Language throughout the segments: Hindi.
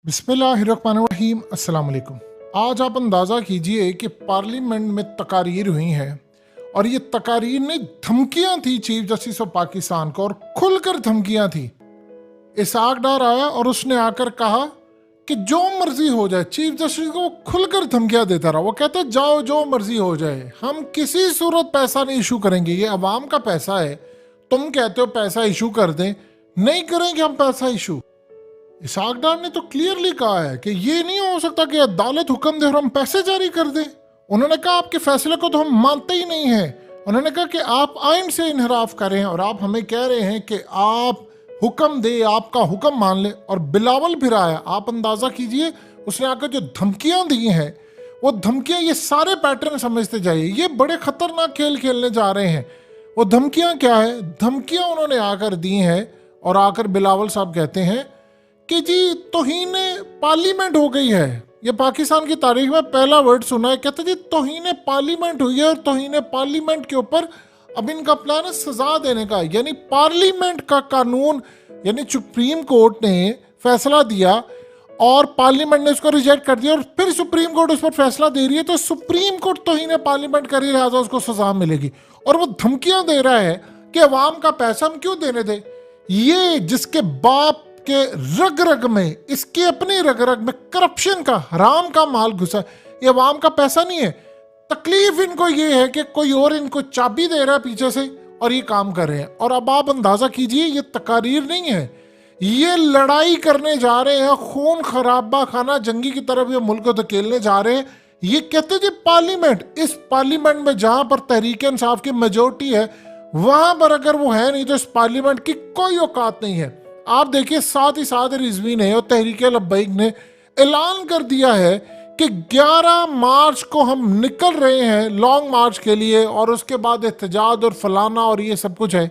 बिस्मिल्लाहिर्रहमानिर्रहीम। अस्सलाम वालेकुम। आज आप अंदाज़ा कीजिए कि पार्लियामेंट में तकारीर हुई हैं और ये तकारीर ने धमकियां थी चीफ जस्टिस ऑफ पाकिस्तान को, और खुलकर धमकियां थी। इसाक डार आया और उसने आकर कहा कि जो मर्जी हो जाए। चीफ जस्टिस को वो खुलकर धमकियां देता रहा। वो कहता जाओ जो मर्जी हो जाए, हम किसी सूरत पैसा नहीं इशू करेंगे, ये अवाम का पैसा है। तुम कहते हो पैसा इशू कर दें, नहीं करेंगे हम पैसा इशू। इसाक डार ने तो क्लियरली कहा है कि ये नहीं हो सकता कि अदालत हुक्म दे और हम पैसे जारी कर दें। उन्होंने कहा आपके फैसले को तो हम मानते ही नहीं हैं। उन्होंने कहा कि आप आइन से इनहराफ करें और आप हमें कह रहे हैं कि आप हुक्म दे, आपका हुक्म मान ले। और बिलावल फिर आया। आप अंदाजा कीजिए उसने आकर जो धमकियां दी हैं, वो धमकियां, ये सारे पैटर्न समझते जाइए, ये बड़े खतरनाक खेल खेलने जा रहे हैं। वो धमकियां क्या है? धमकियां उन्होंने आकर दी हैं और आकर बिलावल साहब कहते हैं कि जी तौहीने पार्लियामेंट हो गई है। ये पाकिस्तान की तारीख में पहला वर्ड सुना है। कहते जी तौहीने पार्लियामेंट हुई है और तौहीने पार्लियामेंट के ऊपर अब इनका प्लान है सजा देने का। यानी पार्लियामेंट का कानून, यानी सुप्रीम कोर्ट ने फैसला दिया और पार्लियामेंट ने उसको रिजेक्ट कर दिया और फिर सुप्रीम कोर्ट उस पर फैसला दे रही है, तो सुप्रीम कोर्ट तौहीने पार्लियामेंट कर ही लिहाजा उसको सजा मिलेगी। और वो धमकियां दे रहा है कि अवाम का पैसा हम क्यों देने दे। ये जिसके बाप के रग रग में, इसके अपने रग रग में करप्शन का, हराम का माल घुसा। ये अवाम का पैसा नहीं है। तकलीफ इनको ये है कि कोई और इनको चाबी दे रहा है पीछे से और ये काम कर रहे हैं। और अब आप अंदाजा कीजिए, ये तकारीर नहीं है, ये लड़ाई करने जा रहे हैं, खून खराबा खाना जंगी की तरफ ये मुल्क को धकेलने जा रहे हैं। ये कहते जी पार्लियामेंट, इस पार्लियामेंट में जहां पर तहरीक इंसाफ की मेजोरिटी है, वहां पर अगर वो है नहीं तो इस पार्लियामेंट की कोई औकात नहीं है। आप देखिए, साथ ही साथ रिजवी ने और तहरीक लब्बैक ने ऐलान कर दिया है कि 11 मार्च को हम निकल रहे हैं लॉन्ग मार्च के लिए, और उसके बाद एहतजाज और फलाना और ये सब कुछ है।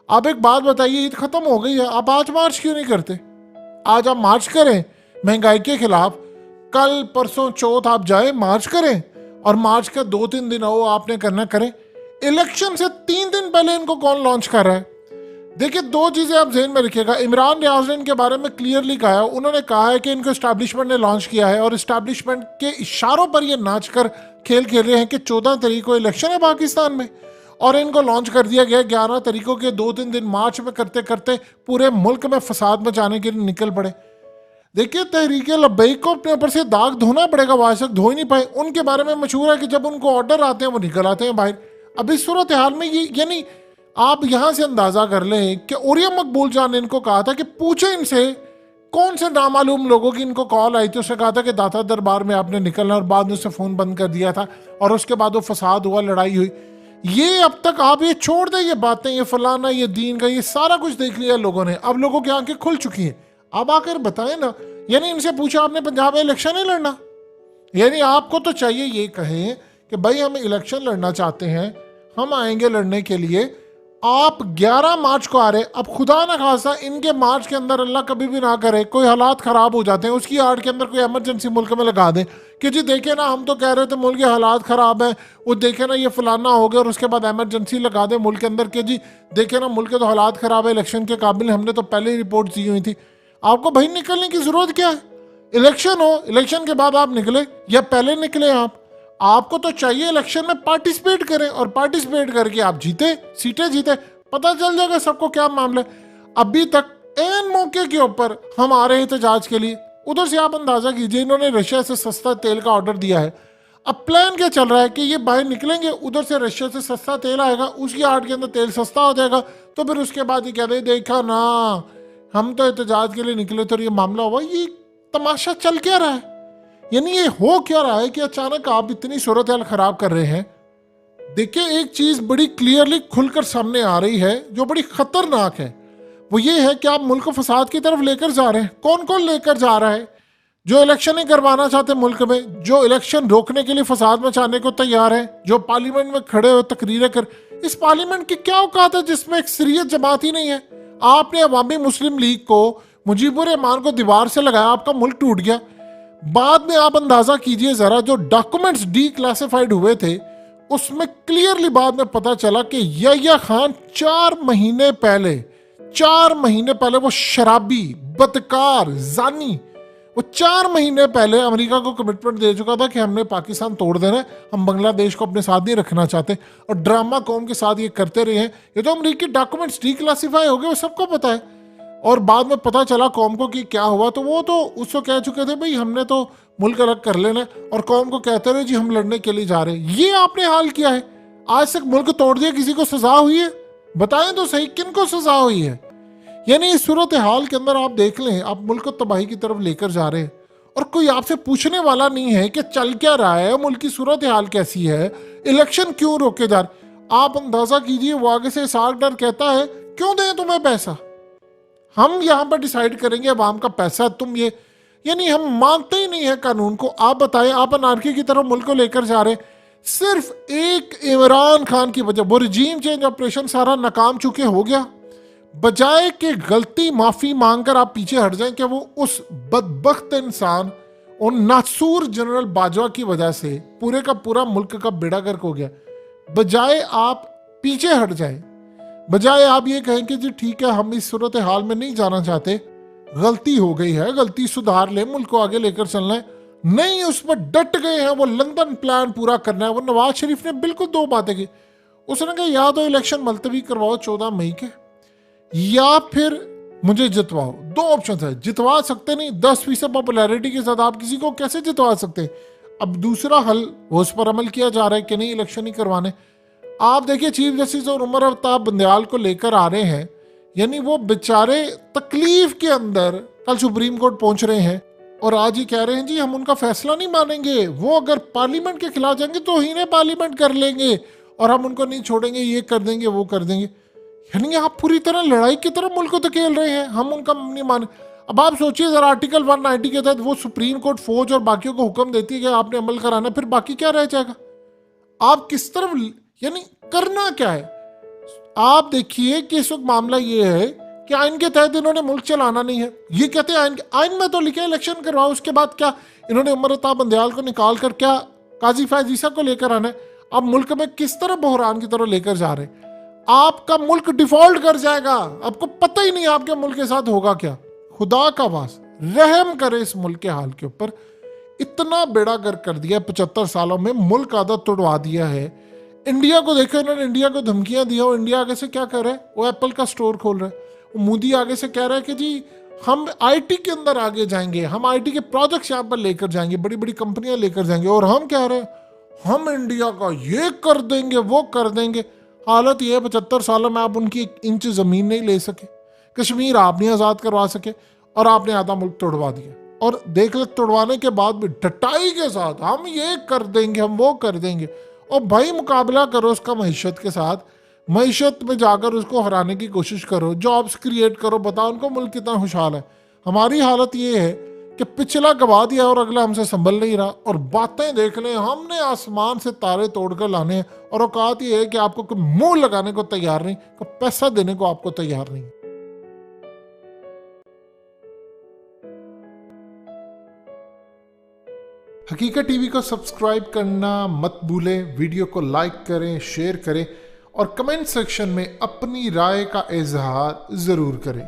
आप एक बात बताइए, ईद खत्म हो गई है, आप आज मार्च क्यों नहीं करते? आज आप मार्च करें महंगाई के खिलाफ, कल परसों चौथ आप जाए मार्च करें, और मार्च का 2-3 दिन हो आपने करना करें। इलेक्शन से 3 दिन पहले इनको कौन लॉन्च कर रहा है? देखिए, 2 चीजें आप ज़हन में रखिएगा। इमरान रियाज ने इनके बारे में क्लियरली कहा है। उन्होंने कहा है कि इनको इस्टेब्लिशमेंट ने लॉन्च किया है और इस्टेब्लिशमेंट के इशारों पर ये नाच कर खेल खेल रहे हैं कि 14 तारीख को इलेक्शन है पाकिस्तान में, और इनको लॉन्च कर दिया गया 11 तारीखों के 2-3 दिन मार्च में करते करते पूरे मुल्क में फसाद मचाने के लिए निकल पड़े। देखिए, तहरीक लब्बैक को अपने ऊपर से दाग धोना पड़ेगा, वो आज तक धो ही नहीं पाए। उनके बारे में मशहूर है कि जब उनको ऑर्डर आते हैं वो निकल आते हैं बाहर। अब इस सूरत हाल में ये, यानी आप यहां से अंदाजा कर लें कि ओरिया मकबूल जान ने इनको कहा था कि पूछे इनसे कौन से नामालूम लोगों की इनको कॉल आई थी। उसने कहा था कि दाता दरबार में आपने निकलना, और बाद में उससे फोन बंद कर दिया था और उसके बाद वो फसाद हुआ, लड़ाई हुई। ये अब तक आप ये छोड़ दें, ये बातें, ये फलाना, ये दीन का, ये सारा कुछ देख लिया लोगों ने। अब लोगों की आंखें खुल चुकी हैं। अब आकर बताएं ना, यानी इनसे पूछा आपने पंजाब में इलेक्शन नहीं लड़ना? यानी आपको तो चाहिए ये कहें कि भाई हम इलेक्शन लड़ना चाहते हैं, हम आएंगे लड़ने के लिए। आप 11 मार्च को आ रहे। अब खुदा ना खासा इनके मार्च के अंदर, अल्लाह कभी भी ना करे, कोई हालात खराब हो जाते हैं, उसकी आड़ के अंदर कोई इमरजेंसी मुल्क में लगा दें कि जी देखे ना, हम तो कह रहे थे मुल्क के हालात खराब हैं, वो देखे ना ये फलाना हो गया, और उसके बाद इमरजेंसी लगा दें मुल्क के अंदर कि जी देखे ना मुल्क के तो हालात खराब है, इलेक्शन के काबिल, हमने तो पहले ही रिपोर्ट दी हुई थी। आपको भाई निकलने की जरूरत क्या है? इलेक्शन हो, इलेक्शन के बाद आप निकले या पहले निकले, आपको तो चाहिए इलेक्शन में पार्टिसिपेट करें, और पार्टिसिपेट करके आप जीते, सीटें जीते, पता चल जाएगा सबको क्या मामला है। अभी तक एन मौके के ऊपर हम आ रहे हैं एहतजाज के लिए, उधर से आप अंदाजा कीजिए इन्होंने रशिया से सस्ता तेल का ऑर्डर दिया है। अब प्लान क्या चल रहा है कि ये बाहर निकलेंगे, उधर से रशिया से सस्ता तेल आएगा, उसकी आड़ के अंदर तेल सस्ता हो जाएगा, तो फिर उसके बाद ये कहते देखा ना हम तो एहतजाज के लिए निकले तो ये मामला हुआ। ये तमाशा चल क्या रहा है? यानी ये हो क्या रहा है कि अचानक आप इतनी सूरत हाल खराब कर रहे हैं? देखिए, एक चीज बड़ी क्लियरली खुलकर सामने आ रही है जो बड़ी खतरनाक है, वो ये है कि आप मुल्क को फसाद की तरफ लेकर जा रहे हैं। कौन कौन लेकर जा रहा है? जो इलेक्शन नहीं करवाना चाहते मुल्क में, जो इलेक्शन रोकने के लिए फसाद मचाने को तैयार है, जो पार्लियामेंट में खड़े हुए तकरीरें कर। इस पार्लियामेंट की क्या औकात है जिसमें अक्सरियत जमात ही नहीं है? आपने अवामी मुस्लिम लीग को, मुजीबुर रहमान को दीवार से लगाया, आपका मुल्क टूट गया। बाद में आप अंदाजा कीजिए जरा, जो डॉक्यूमेंट्स डी क्लासिफाइड हुए थे उसमें क्लियरली बाद में पता चला कि यहया खान 4 महीने पहले वो शराबी, बदकार, जानी, वो 4 महीने पहले अमेरिका को कमिटमेंट दे चुका था कि हमने पाकिस्तान तोड़ देना है, हम बांग्लादेश को अपने साथ नहीं रखना चाहते, और ड्रामा कौम के साथ ये करते रहे हैं। ये तो अमेरिकी डॉक्यूमेंट्स डिक्लासिफाई हो गए, वो सबको पता है। और बाद में पता चला कौम को कि क्या हुआ, तो वो तो उसको कह चुके थे भाई हमने तो मुल्क अलग कर लेना है, और कौम को कहते रहे जी हम लड़ने के लिए जा रहे हैं। ये आपने हाल किया है। आज तक मुल्क तोड़ दिया, किसी को सजा हुई है? बताएं तो सही, किन को सजा हुई है? यानी इस सूरत हाल के अंदर आप देख लें, आप मुल्क को तबाही की तरफ लेकर जा रहे हैं और कोई आपसे पूछने वाला नहीं है कि चल क्या रहा है, मुल्क की सूरत हाल कैसी है, इलेक्शन क्यों रोके जा रहे। आप अंदाजा कीजिए, वो आगे से साग डर कहता है क्यों दें तुम्हें पैसा, हम यहां पर डिसाइड करेंगे अवाम का पैसा, तुम ये, यानी हम मानते ही नहीं है कानून को। आप बताएं, आप अनारकी की तरफ मुल्क को लेकर जा रहे हैं सिर्फ एक इमरान खान की वजह। वो रजीम चेंज ऑपरेशन सारा नाकाम चुके हो गया, बजाय कि गलती माफी मांगकर आप पीछे हट जाएं कि वो उस बदबख्त इंसान और नासूर जनरल बाजवा की वजह से पूरे का पूरा मुल्क का बेड़ा गर्क हो गया, बजाय आप पीछे हट जाएं, बजाय आप ये कहें कि जी ठीक है हम इस सूरत हाल में नहीं जाना चाहते, गलती हो गई है, गलती सुधार ले, मुल्क को आगे लेकर चलना है, नहीं उस पर डट गए हैं, वो लंदन प्लान पूरा करना है। वो नवाज शरीफ ने बिल्कुल 2 बातें की, उसने कहा या तो इलेक्शन मुलतवी करवाओ 14 मई के, या फिर मुझे जितवाओ। 2 ऑप्शन है, जितवा सकते नहीं, 10% पॉपुलैरिटी के साथ आप किसी को कैसे जितवा सकते। अब दूसरा हल उस पर अमल किया जा रहा है कि नहीं इलेक्शन ही करवाने। आप देखिए चीफ जस्टिस और उमर अफ्ताब बंदयाल को लेकर आ रहे हैं, यानी वो बेचारे तकलीफ के अंदर कल सुप्रीम कोर्ट पहुंच रहे हैं और आज ही कह रहे हैं जी हम उनका फैसला नहीं मानेंगे, वो अगर पार्लियामेंट के खिलाफ जाएंगे तो ही ने पार्लियामेंट कर लेंगे और हम उनको नहीं छोड़ेंगे, ये कर देंगे वो कर देंगे। यानी आप पूरी तरह लड़ाई की तरफ मुल्क को धकेल रहे हैं, हम उनका नहीं माने। अब आप सोचिए जरा, आर्टिकल 190 के तहत वो सुप्रीम कोर्ट फौज और बाकियों को हुक्म देती है कि आपने अमल कराना, फिर बाकी क्या रह जाएगा? आप किस तरफ, यानी करना क्या है? आप देखिए कि इस वक्त मामला ये है कि आइन के तहत इन्होंने मुल्क चलाना नहीं है, ये कहते हैं आइन में तो लिखे इलेक्शन करवाओ, उसके बाद क्या इन्होंने उमर अफ्ताब बंदयाल को निकाल कर क्या काजी फैज ईसा को लेकर आना है? अब मुल्क में किस तरह बहरान की तरह लेकर जा रहे हैं? आपका मुल्क डिफॉल्ट कर जाएगा, आपको पता ही नहीं आपके मुल्क के साथ होगा क्या। खुदा का वास रहम करे इस मुल्क के हाल के ऊपर। इतना बेड़ा गर्क कर दिया 75 सालों में, मुल्क आदत तोड़वा दिया है। इंडिया को देखो, इन्होंने इंडिया को धमकियां दी, और इंडिया आगे से क्या कर रहा है, वो एप्पल का स्टोर खोल रहा है। मोदी आगे से कह रहा है कि जी हम आईटी के अंदर आगे जाएंगे, हम आईटी के प्रोजेक्ट्स यहाँ पर लेकर जाएंगे, बड़ी बड़ी कंपनियां लेकर जाएंगे, और हम कह रहे हैं हम इंडिया का ये कर देंगे वो कर देंगे। हालत ये है 75 सालों में आप उनकी 1 इंच जमीन नहीं ले सके, कश्मीर आप नहीं आज़ाद करवा सके, और आपने आधा मुल्क तोड़वा दिया। और देख ले, तोड़वाने के बाद भी डटाई के साथ हम ये कर देंगे हम वो कर देंगे। और भाई मुकाबला करो उसका मईशत के साथ, मईशत में जाकर उसको हराने की कोशिश करो, जॉब्स क्रिएट करो, बताओ उनको मुल्क कितना खुशहाल है। हमारी हालत ये है कि पिछला गवा दिया और अगला हमसे संभल नहीं रहा, और बातें देख लें हमने आसमान से तारे तोड़कर लाने हैं, और औकात ये है कि आपको कोई मुंह लगाने को तैयार नहीं, कोई पैसा देने को आपको तैयार नहीं। हकीकत टीवी को सब्सक्राइब करना मत भूलें, वीडियो को लाइक करें, शेयर करें और कमेंट सेक्शन में अपनी राय का इजहार जरूर करें।